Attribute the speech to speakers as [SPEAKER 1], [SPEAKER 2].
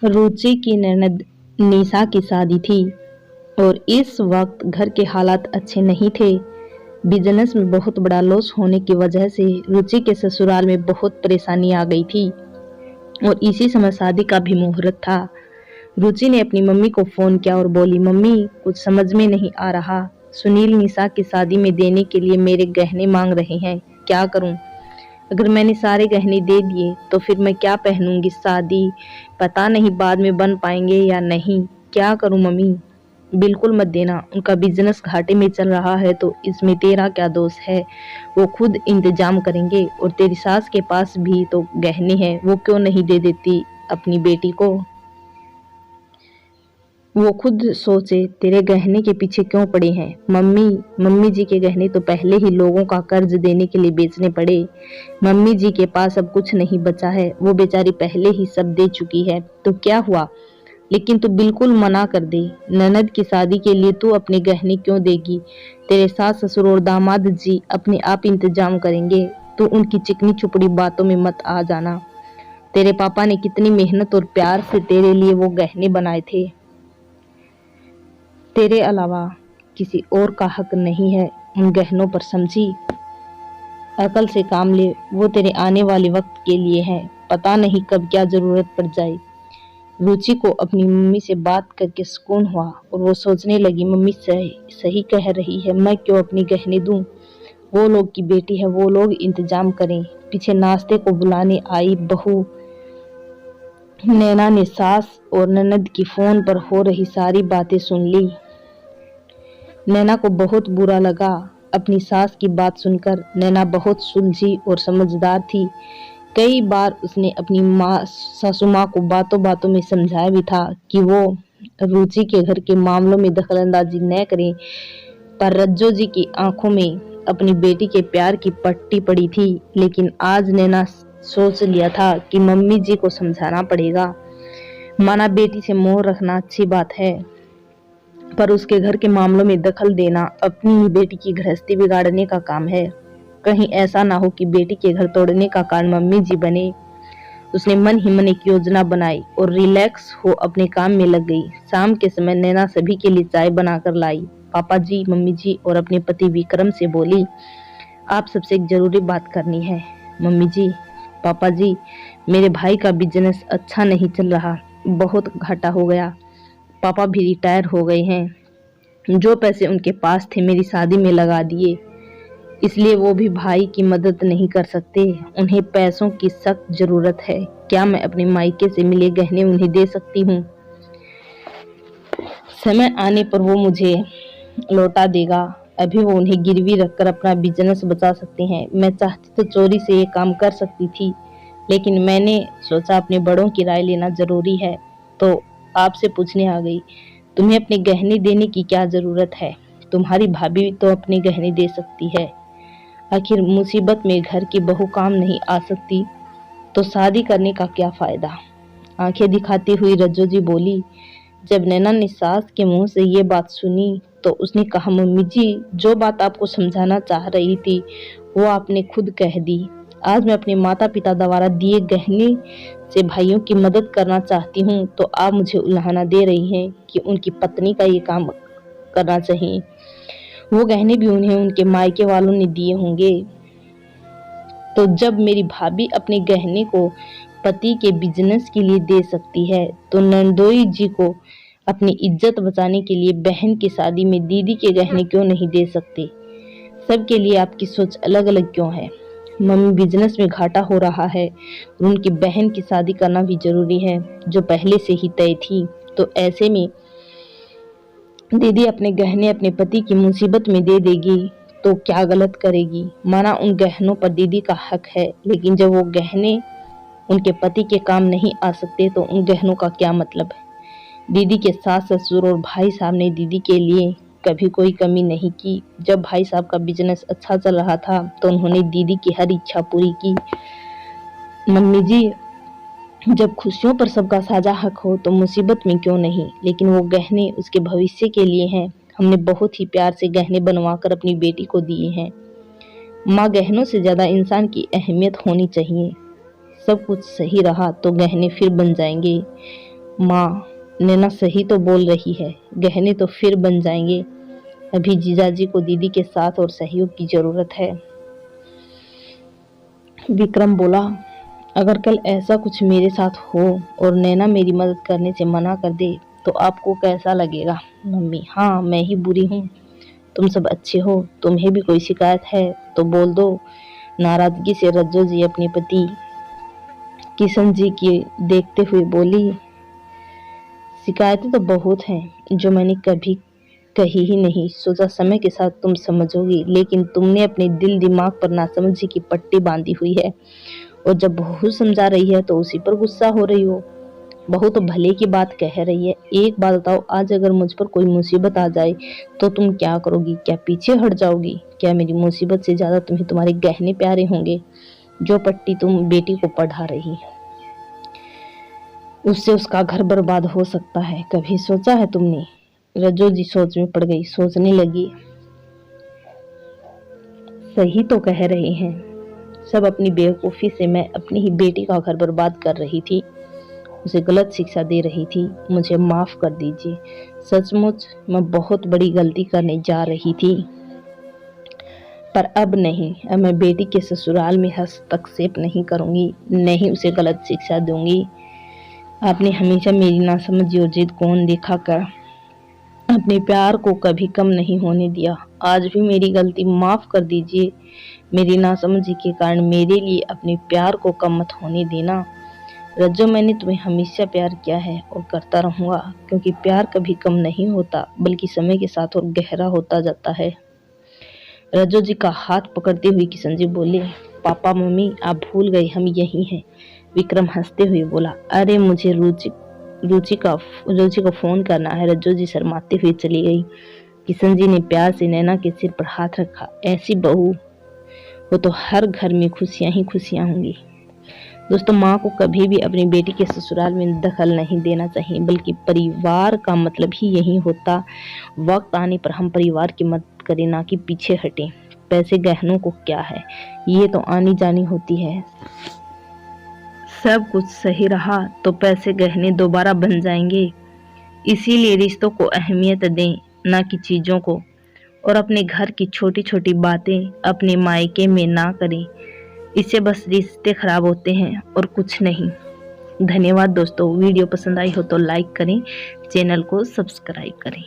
[SPEAKER 1] रुचि की ननद निशा की शादी थी और इस वक्त घर के हालात अच्छे नहीं थे। बिजनेस में बहुत बड़ा लॉस होने की वजह से रुचि के ससुराल में बहुत परेशानी आ गई थी और इसी समय शादी का भी मुहूर्त था। रुचि ने अपनी मम्मी को फोन किया और बोली, मम्मी कुछ समझ में नहीं आ रहा। सुनील निशा की शादी में देने के लिए मेरे गहने मांग रहे हैं, क्या करूं? अगर मैंने सारे गहने दे दिए तो फिर मैं क्या पहनूंगी? शादी पता नहीं बाद में बन पाएंगे या नहीं। क्या करूं मम्मी? बिल्कुल मत देना, उनका बिजनेस घाटे में चल रहा है तो इसमें तेरा क्या दोष है? वो खुद इंतजाम करेंगे और तेरी सास के पास भी तो गहने हैं, वो क्यों नहीं दे देती अपनी बेटी को? वो खुद सोचे तेरे गहने के पीछे क्यों पड़े हैं। मम्मी मम्मी जी के गहने तो पहले ही लोगों का कर्ज देने के लिए बेचने पड़े। मम्मी जी के पास अब कुछ नहीं बचा है, वो बेचारी पहले ही सब दे चुकी है, तो क्या हुआ? लेकिन तू बिल्कुल मना कर दे। ननद की शादी के लिए तू अपने गहने क्यों देगी? तेरे सास ससुर और दामाद जी अपने आप इंतजाम करेंगे। तू उनकी चिकनी चुपड़ी बातों में मत आ जाना। तेरे पापा ने कितनी मेहनत और प्यार से तेरे लिए वो गहने बनाए थे। तेरे अलावा किसी और का हक नहीं है उन गहनों पर, समझी? अकल से काम ले, वो तेरे आने वाले वक्त के लिए है, पता नहीं कब क्या जरूरत पड़ जाए। रुचि को अपनी मम्मी से बात करके सुकून हुआ और वो सोचने लगी, मम्मी सही सही कह रही है, मैं क्यों अपने गहने दूं? वो लोग की बेटी है, वो लोग इंतजाम करें। पीछे नाश्ते को बुलाने आई बहू नैना ने सास और ननद की फोन पर हो रही सारी बातें सुन ली। नैना को बहुत बुरा लगा अपनी सास की बात सुनकर। नैना बहुत सुलझी और समझदार थी। कई बार उसने अपनी माँ सासू माँ को बातों बातों में समझाया भी था कि वो रुचि के घर के मामलों में दखलंदाजी न करें, पर रज्जो जी की आंखों में अपनी बेटी के प्यार की पट्टी पड़ी थी। लेकिन आज नैना सोच लिया था कि मम्मी जी को समझाना पड़ेगा। माना बेटी से मोह रखना अच्छी बात है, पर उसके घर के मामलों में दखल देना अपनी ही बेटी की गृहस्थी बिगाड़ने का काम है। कहीं ऐसा ना हो कि बेटी के घर तोड़ने का कारण मम्मी जी बने। उसने मन ही मन एक योजना बनाई और रिलैक्स हो अपने काम में लग गई। शाम के समय नैना सभी के लिए चाय बनाकर लाई। पापा जी, मम्मी जी और अपने पति विक्रम से बोली, आप सबसे एक जरूरी बात करनी है। मम्मी जी, पापा जी, मेरे भाई का बिजनेस अच्छा नहीं चल रहा, बहुत घाटा हो गया। पापा भी रिटायर हो गए हैं। जो पैसे उनके पास थे मेरी शादी में लगा दिए, इसलिए वो भी भाई की मदद नहीं कर सकते। उन्हें पैसों की सख्त जरूरत है। क्या मैं अपने मायके से मिले गहने उन्हें दे सकती हूँ? समय आने पर वो मुझे लौटा देगा। अभी वो उन्हें गिरवी रखकर अपना बिजनेस बचा सकते हैं। मैं चाहती तो चोरी से ये काम कर सकती थी, लेकिन मैंने सोचा अपने बड़ों की राय लेना जरूरी है, तो आपसे पूछने आ गई। तुम्हें अपने गहने देने की क्या जरूरत है? तुम्हारी भाभी तो अपने गहने दे सकती है। आखिर मुसीबत में घर की बहू काम नहीं आ सकती तो शादी करने का क्या फायदा? आंखें दिखाती हुई रज्जो जी बोली। जब नैना ने सास के मुंह से ये बात सुनी तो उसने कहा, मम्मी जी, जो बात आपको समझाना चाह रही थी वो आपने खुद कह दी। आज मैं अपने माता पिता द्वारा दिए गहने से भाइयों की मदद करना चाहती हूँ, तो आप मुझे उल्हाना दे रही हैं कि उनकी पत्नी का ये काम करना चाहिए। वो गहने भी उन्हें उनके मायके वालों ने दिए होंगे, तो जब मेरी भाभी अपने गहने को पति के बिजनेस के लिए दे सकती है, तो नंदोई जी को अपनी इज्जत बचाने के लिए बहन की शादी में दीदी के गहने क्यों नहीं दे सकते? सबके लिए आपकी सोच अलग अलग क्यों है? मम्मी, बिजनेस में घाटा हो रहा है और उनकी बहन की शादी करना भी जरूरी है, जो पहले से ही तय थी। तो ऐसे में दीदी अपने गहने अपने पति की मुसीबत में दे देगी तो क्या गलत करेगी? माना उन गहनों पर दीदी का हक है, लेकिन जब वो गहने उनके पति के काम नहीं आ सकते तो उन गहनों का क्या मतलब है? दीदी के सास ससुर और भाई साहब ने दीदी के लिए कभी कोई कमी नहीं की। जब भाई साहब का बिजनेस अच्छा चल रहा था तो उन्होंने दीदी की हर इच्छा पूरी की। मम्मी जी, जब खुशियों पर सबका साझा हक हो तो मुसीबत में क्यों नहीं? लेकिन वो गहने उसके भविष्य के लिए हैं। हमने बहुत ही प्यार से गहने बनवाकर अपनी बेटी को दिए हैं। माँ, गहनों से ज्यादा इंसान की अहमियत होनी चाहिए। सब कुछ सही रहा तो गहने फिर बन जाएंगे। माँ, नैना सही तो बोल रही है, गहने तो फिर बन जाएंगे। अभी जीजाजी को दीदी के साथ और सहयोग की जरूरत है। विक्रम बोला, अगर कल ऐसा कुछ मेरे साथ हो और नैना मेरी मदद करने से मना कर दे तो आपको कैसा लगेगा? मम्मी, हाँ मैं ही बुरी हूँ, तुम सब अच्छे हो, तुम्हें भी कोई शिकायत है तो बोल दो। नाराजगी से रज्जो जी अपने पति किशन जी की देखते हुए बोली, शिकायतें तो बहुत हैं जो मैंने कभी कही ही नहीं, सोचा समय के साथ तुम समझोगी, लेकिन तुमने अपने दिल दिमाग पर नासमझी की पट्टी बांधी हुई है और जब बहू समझा रही है तो उसी पर गुस्सा हो रही हो। बहू तो भले की बात कह रही है। एक बात बताओ, आज अगर मुझ पर कोई मुसीबत आ जाए तो तुम क्या करोगी? क्या पीछे हट जाओगी? क्या मेरी मुसीबत से ज्यादा तुम्हें तुम्हारे गहने प्यारे होंगे? जो पट्टी तुम बेटी को पढ़ा रही, उससे उसका घर बर्बाद हो सकता है, कभी सोचा है तुमने? रज्जो जी सोच में पड़ गई, सोचने लगी, सही तो कह रहे हैं सब, अपनी बेवकूफ़ी से मैं अपनी ही बेटी का घर बर्बाद कर रही थी, उसे गलत शिक्षा दे रही थी। मुझे माफ़ कर दीजिए, सचमुच मैं बहुत बड़ी गलती करने जा रही थी। पर अब नहीं, अब मैं बेटी के ससुराल में हस्तक्षेप नहीं करूंगी, नहीं उसे गलत शिक्षा दूंगी। आपने हमेशा मेरी नासमझी और जिद को अनदेखा कर अपने प्यार को कभी कम नहीं होने दिया। आज भी मेरी गलती माफ कर दीजिए। मेरी नासमझी के कारण मेरे लिए अपने प्यार को कम मत होने देना। रज्जो, मैंने तुम्हें हमेशा प्यार किया है और करता रहूंगा, क्योंकि प्यार कभी कम नहीं होता बल्कि समय के साथ और गहरा होता जाता है। रज्जो जी का हाथ पकड़ते हुए किशन जी बोले, पापा मम्मी आप भूल गए, हम यही हैं। विक्रम हंसते हुए बोला, अरे मुझे रुचि को फोन करना है। रज्जो जी शर्माते हुए चली गई। किशन जी ने प्यार से नैना के सिर पर हाथ रखा, ऐसी बहू वो तो हर घर में खुशियां ही खुशियां होंगी। दोस्तों, माँ को कभी भी अपनी बेटी के ससुराल में दखल नहीं देना चाहिए, बल्कि परिवार का मतलब ही यही होता। वक्त आने पर हम परिवार की मदद करें, ना कि पीछे हटें। पैसे गहनों को क्या है, ये तो आनी जानी होती है। सब कुछ सही रहा तो पैसे गहने दोबारा बन जाएंगे। इसीलिए रिश्तों को अहमियत दें, ना कि चीजों को। और अपने घर की छोटी छोटी बातें अपने मायके में ना करें, इससे बस रिश्ते खराब होते हैं और कुछ नहीं। धन्यवाद दोस्तों, वीडियो पसंद आई हो तो लाइक करें, चैनल को सब्सक्राइब करें।